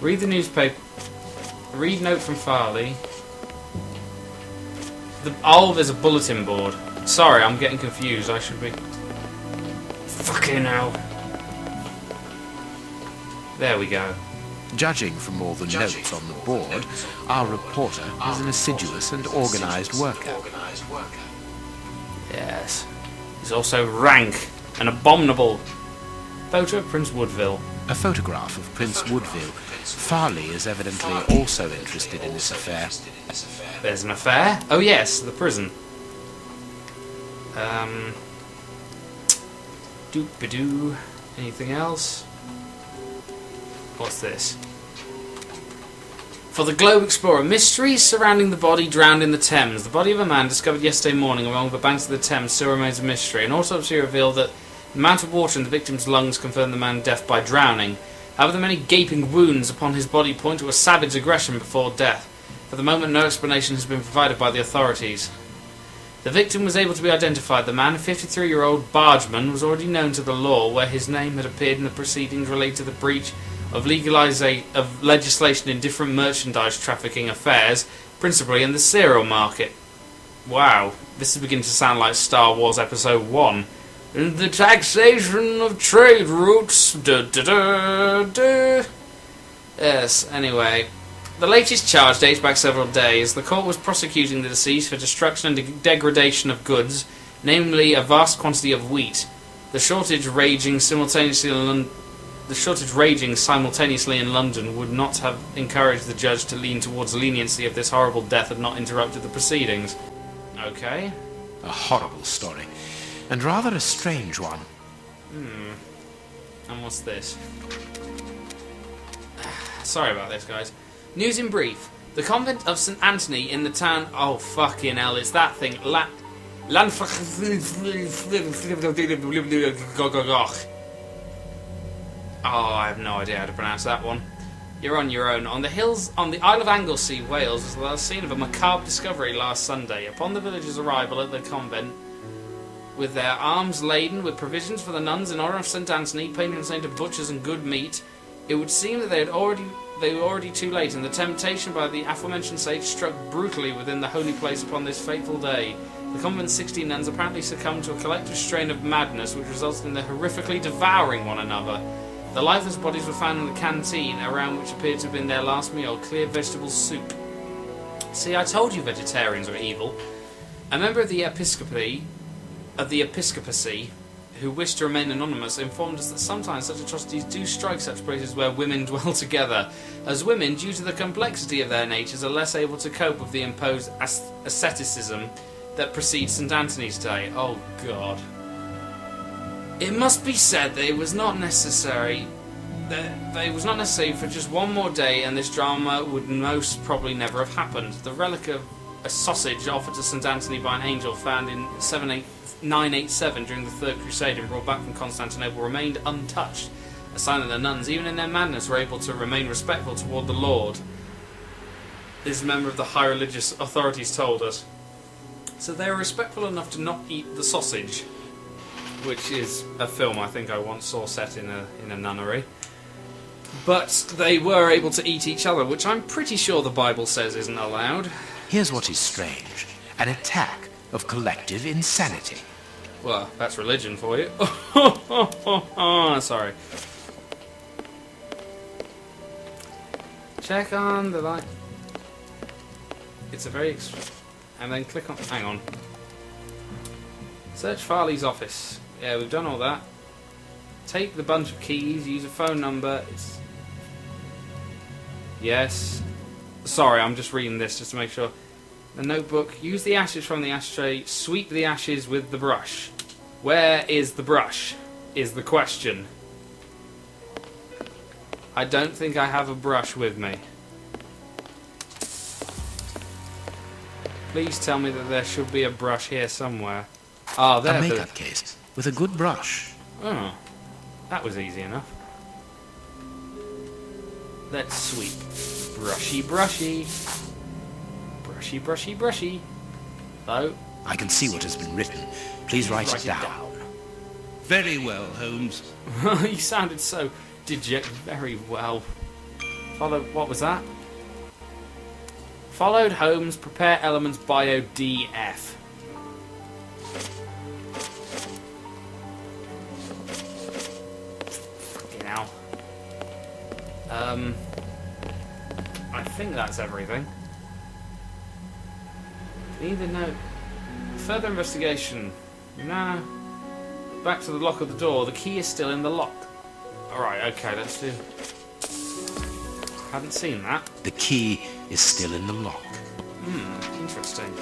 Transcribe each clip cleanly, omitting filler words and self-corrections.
Read the newspaper. Read note from Farley. There's a bulletin board. Sorry, I'm getting confused. I should be... Fucking hell. There we go. Judging from all the notes on the board, our reporter is an assiduous and organised worker. Yes. He's also rank and abominable. Photo of Prince Woodville. A photograph of Prince Woodville. Farley is evidently also interested in this affair. There's an affair? Oh yes, the prison. Doop-a-doo. Anything else? What's this? For the Globe Explorer, mysteries surrounding the body drowned in the Thames. The body of a man discovered yesterday morning along the banks of the Thames still remains a mystery. An autopsy revealed that the amount of water in the victim's lungs confirmed the man's death by drowning. However, the many gaping wounds upon his body point to a savage aggression before death. For the moment, no explanation has been provided by the authorities. The victim was able to be identified. The man, a 53-year-old bargeman, was already known to the law, where his name had appeared in the proceedings related to the breach of legislation in different merchandise trafficking affairs, principally in the cereal market. Wow, this is beginning to sound like Star Wars Episode 1. The taxation of trade routes. Yes, anyway. The latest charge dates back several days. The court was prosecuting the deceased for destruction and degradation of goods, namely a vast quantity of wheat. The shortage raging simultaneously in London would not have encouraged the judge to lean towards leniency if this horrible death had not interrupted the proceedings. Okay. A horrible story, and rather a strange one. And what's this? Sorry about this, guys. News in brief. The convent of St. Anthony in the town... Oh, fucking hell, it's that thing. Oh, I have no idea how to pronounce that one. You're on your own. On the hills on the Isle of Anglesey, Wales, was the last scene of a macabre discovery last Sunday. Upon the villagers' arrival at the convent, with their arms laden with provisions for the nuns in honour of St. Anthony, patron saint of butchers and good meat, it would seem that they were already too late, and the temptation by the aforementioned sage struck brutally within the holy place upon this fateful day. The convent's 16 nuns apparently succumbed to a collective strain of madness, which resulted in their horrifically devouring one another. The lifeless bodies were found in the canteen, around which appeared to have been their last meal, clear vegetable soup. See, I told you vegetarians were evil. A member of the episcopacy, who wished to remain anonymous, informed us that sometimes such atrocities do strike such places where women dwell together, as women, due to the complexity of their natures, are less able to cope with the imposed asceticism that precedes St. Anthony's Day. Oh, God. It must be said that it was not necessary for just one more day, and this drama would most probably never have happened. The relic of a sausage offered to St. Anthony by an angel found in 987 during the Third Crusade and brought back from Constantinople remained untouched, a sign that the nuns, even in their madness, were able to remain respectful toward the Lord. This member of the high religious authorities told us. So they were respectful enough to not eat the sausage, which is a film I think I once saw set in a nunnery. But they were able to eat each other, which I'm pretty sure the Bible says isn't allowed. Here's what is strange. An attack of collective insanity. Well, that's religion for you. Sorry. Check on the light. It's a very... And then click on... Hang on. Search Farley's office. Yeah, we've done all that. Take the bunch of keys, use a phone number. Yes. Sorry, I'm just reading this just to make sure. The notebook. Use the ashes from the ashtray. Sweep the ashes with the brush. Where is the brush? Is the question. I don't think I have a brush with me. Please tell me that there should be a brush here somewhere. Ah, there. A makeup case with a good brush. Oh, that was easy enough. Let's sweep. Brushy, brushy. Brushy, brushy, brushy. Though. I can see what has been written. Please write it down. Very well, Holmes. You sounded so dejected. Very well. What was that? Followed Holmes, prepare elements bio DF. Fucking hell. I think that's everything. Need a note. Further investigation. Nah. Back to the lock of the door. The key is still in the lock. Alright, okay, let's do... Hadn't seen that. The key is still in the lock. Interesting.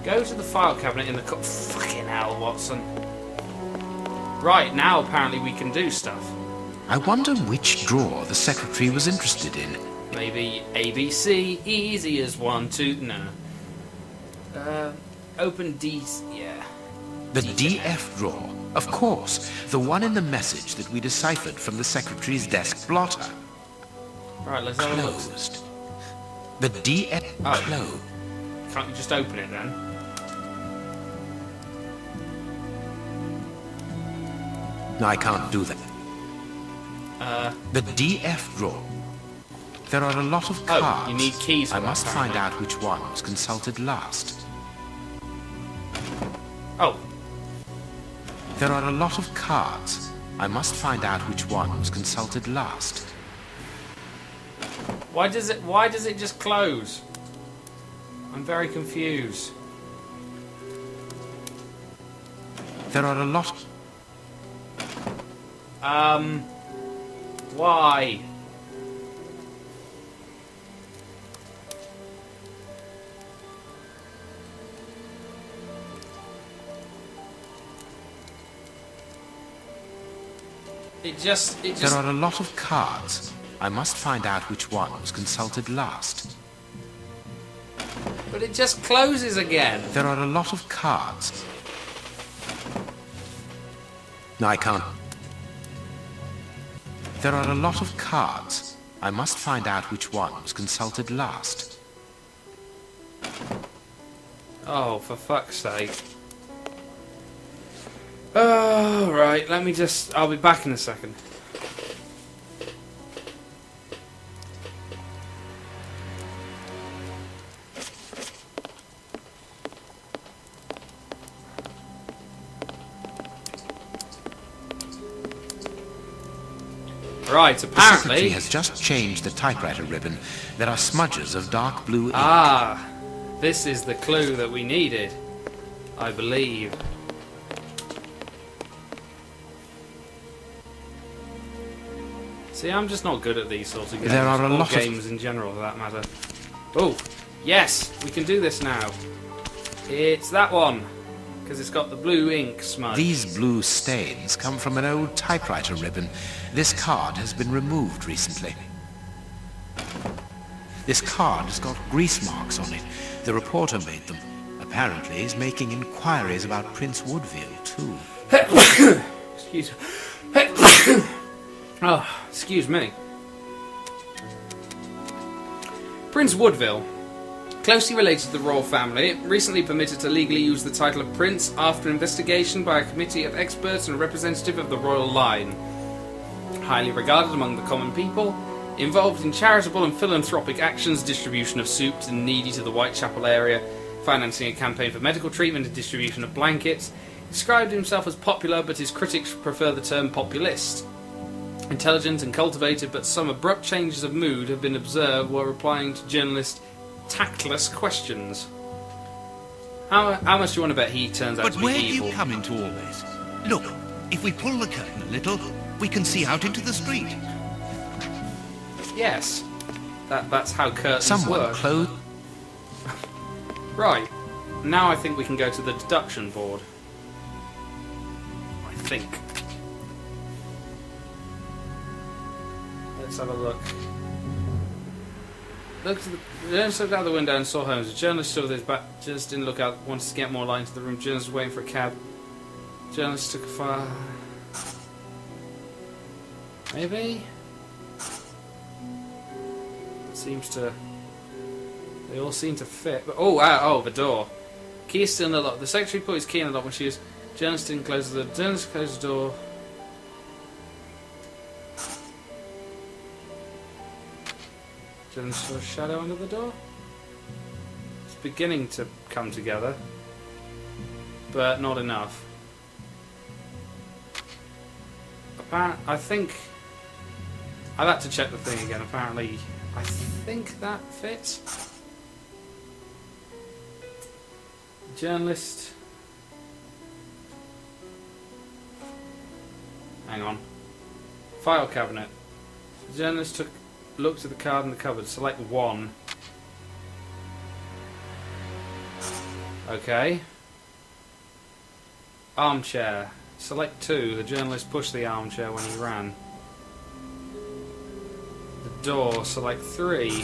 Go to the file cabinet in the fucking hell, Watson. Right, now apparently we can do stuff. I wonder which drawer the secretary was interested in. Maybe ABC, easy as 1, 2, no. Open D, yeah. The DF drawer, of course. The one in the message that we deciphered from the secretary's desk blotter. Right, let's have a look. Closed. The DF closed. Can't you just open it then? No, I can't do that. The DF drawer. There are a lot of cards. You need keys for I that, must find apparently. out which one was consulted last. Oh. There are a lot of cards. I must find out which one was consulted last. Why does it just close? I'm very confused. There are a lot... Why? It just... There are a lot of cards. I must find out which one was consulted last. But it just closes again. There are a lot of cards. No, I can't. There are a lot of cards. I must find out which one was consulted last. Oh, for fuck's sake. Oh, right, let me just... I'll be back in a second. Right, The secretary apparently... has just changed the typewriter ribbon. There are smudges of dark blue ink. Ah, this is the clue that we needed, I believe. See, I'm just not good at these sorts of games. There are a or lot of- games in general, for that matter. Oh, yes, we can do this now. It's that one, because it's got the blue ink smudge. These blue stains come from an old typewriter ribbon. This card has been removed recently. This card has got grease marks on it. The reporter made them. Apparently he's making inquiries about Prince Woodville, too. Excuse Oh, excuse me. Prince Woodville, closely related to the royal family, recently permitted to legally use the title of Prince after investigation by a committee of experts and a representative of the royal line. Highly regarded among the common people, involved in charitable and philanthropic actions, distribution of soup to the needy to the Whitechapel area, financing a campaign for medical treatment and distribution of blankets, described himself as popular, but his critics prefer the term populist. Intelligent and cultivated, but some abrupt changes of mood have been observed while replying to journalists' tactless questions. How much do you want to bet he turns out But to be where do evil? you come into all this? Look, if we pull the curtain a little, we can see out into the street. Yes, that's how curtains Someone work. closed... Right, now I think we can go to the deduction board. I think. Let's have a look. The journalist looked out the window and saw Holmes. The journalist stood with his back. Journalist didn't look out, wanted to get more light into the room. Journalist was waiting for a cab. Journalist took a fire. Maybe? Seems to... They all seem to fit. But, oh, the door. Key is still in the lock. The secretary put his key in the lock when she was... Journalist didn't close the door. Journalist closed the door. Journalist saw a shadow under the door. It's beginning to come together, but not enough. I think I'd have to check the thing again. Apparently, I think that fits. Journalist. Hang on. File cabinet. The journalist looked at the card in the cupboard. Select 1. Okay. Armchair. Select 2. The journalist pushed the armchair when he ran. The door. Select 3.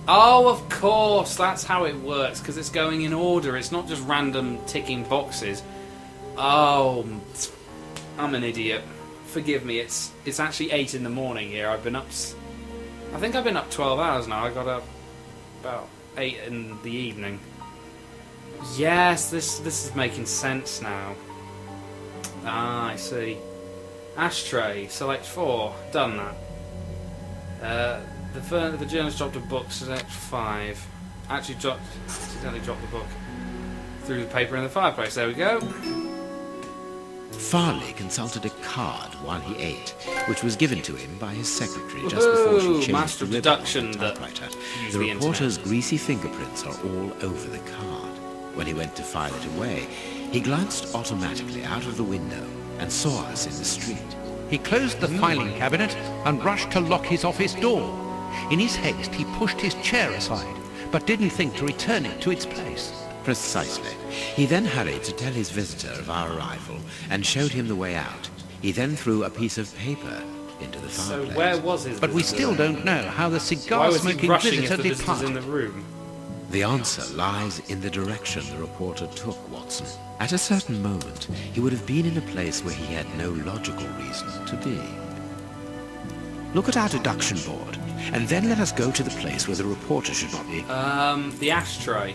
Oh, of course! That's how it works, because it's going in order. It's not just random ticking boxes. Oh, I'm an idiot. Forgive me. It's actually 8 in the morning here. I've been up. I think I've been up 12 hours now. I got up about 8 in the evening. Yes, this is making sense now. Ah, I see. Ashtray. Select 4. Done that. The journalist dropped a book. Select 5. Accidentally dropped the book. Threw the paper in the fireplace. There we go. Farley consulted a card while he ate, which was given to him by his secretary just before she changed master the of ribbon deduction on the that typewriter. used The the reporter's internet. greasy fingerprints are all over the card. When he went to file it away, he glanced automatically out of the window and saw us in the street. He closed the filing cabinet and rushed to lock his office door. In his haste, he pushed his chair aside, but didn't think to return it to its place. Precisely. He then hurried to tell his visitor of our arrival and showed him the way out. He then threw a piece of paper into the So fireplace. where was his But we visitor still then? don't know how the Why was he cigar-smoking rushing if visitor the visitor's in departed. the room? The answer lies in the direction the reporter took, Watson. At a certain moment, he would have been in a place where he had no logical reason to be. Look at our deduction board, and then let us go to the place where the reporter should not be. The ashtray.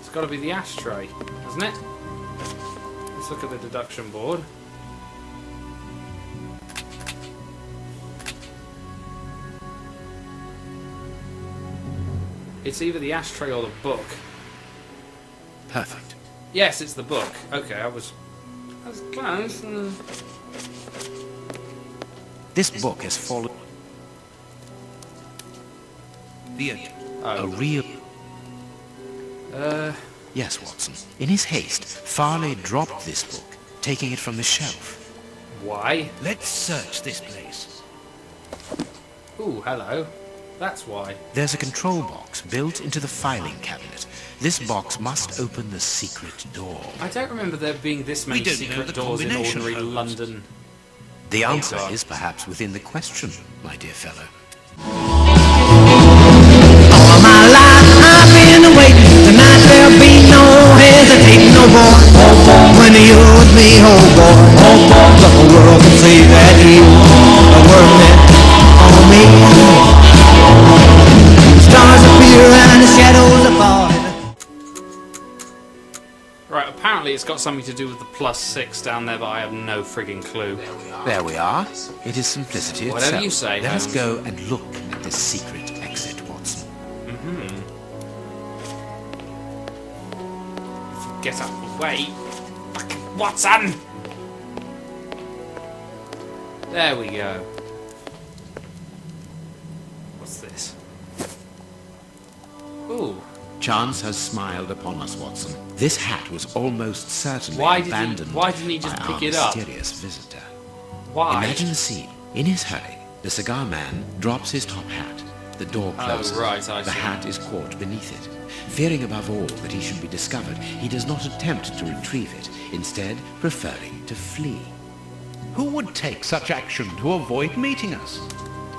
It's got to be the ashtray, hasn't it? Let's look at the deduction board. It's either the ashtray or the book. Perfect. Yes, it's the book. Okay, I was close. This book has fallen a Oh. real... Yes, Watson. In his haste, Farley dropped this book, taking it from the shelf. Why? Let's search this place. Ooh, hello. That's why. There's a control box built into the filing cabinet. This box must open the secret door. I don't remember there being this many We don't know secret the doors in combination, ordinary Holmes. London. The answer God. is perhaps within the question, my dear fellow. All my life I've been waiting. Tonight there'll be no hesitating, no boy. Oh boy, when you're with me, oh boy. Oh boy, the whole world can see that you are working on me. Stars appear and the shadows are falling. Right, apparently it's got something to do with the +6 down there, but I have no frigging clue. There we are. It is simplicity Whatever itself. you say, Let us Holmes. go and look at this secret exit, Watson. Get out of the way. Fucking Watson! There we go. What's this? Ooh. Chance has smiled upon us, Watson. This hat was almost certainly Why abandoned didn't he just by pick our it up? mysterious visitor. Why? Imagine the scene. In his hurry, the cigar man drops his top hat. The door closes. Oh, right, I the see. hat is caught beneath it. Fearing above all that he should be discovered, he does not attempt to retrieve it, instead preferring to flee. Who would take such action to avoid meeting us?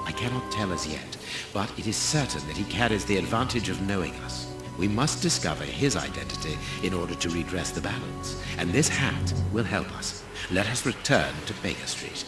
I cannot tell as yet, but it is certain that he carries the advantage of knowing us. We must discover his identity in order to redress the balance, and this hat will help us. Let us return to Baker Street.